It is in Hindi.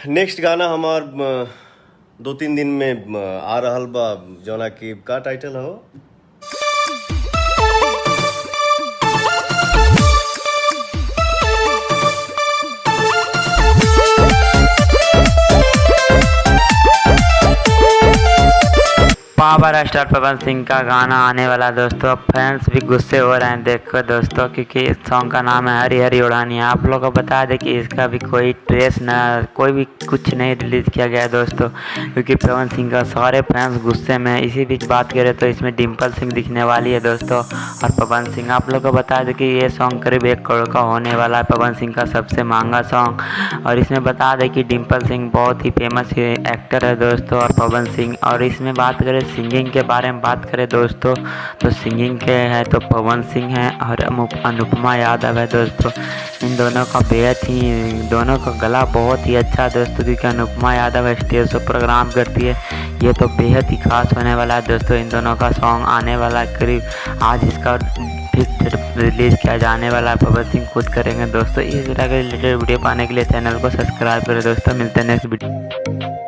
नेक्स्ट गाना हमार 2-3 दिन में आ रहल बा, जौना की का टाइटल हो पावर स्टार पवन सिंह का गाना आने वाला है दोस्तों। फैंस भी गुस्से हो रहे हैं देखो दोस्तों, क्योंकि इस सॉन्ग का नाम है हरी हरी उड़ानी। आप लोगों को बता दें कि इसका भी कोई ट्रेस न कोई भी कुछ नहीं रिलीज़ किया गया है दोस्तों, क्योंकि पवन सिंह का सारे फैंस गुस्से में हैं। इसी बीच बात करें तो इसमें डिम्पल सिंह दिखने वाली है दोस्तों और पवन सिंह। आप लोगों को बता दें कि ये सॉन्ग करीब 1 करोड़ का होने वाला है, पवन सिंह का सबसे महंगा सॉन्ग। और इसमें बता दें कि डिम्पल सिंह बहुत ही फेमस एक्टर है दोस्तों और पवन सिंह। और इसमें बात करें सिंगिंग के बारे में बात करें दोस्तों, तो सिंगिंग के है तो पवन सिंह है और अनुपमा यादव है दोस्तों। इन दोनों का बेहद ही दोनों का गला बहुत ही अच्छा है दोस्तों, क्योंकि Anupama Yadav stage show program करती है। ये तो बेहद ही खास होने वाला है दोस्तों। इन दोनों का सॉन्ग आने वाला करीब आज इसका फिक्स रिलीज़ किया जाने वाला है। पवन सिंह खुद करेंगे दोस्तों। इस तरह के रिलेटेड वीडियो पाने के लिए चैनल को सब्सक्राइब करें दोस्तों। मिलते हैं नेक्स्ट वीडियो।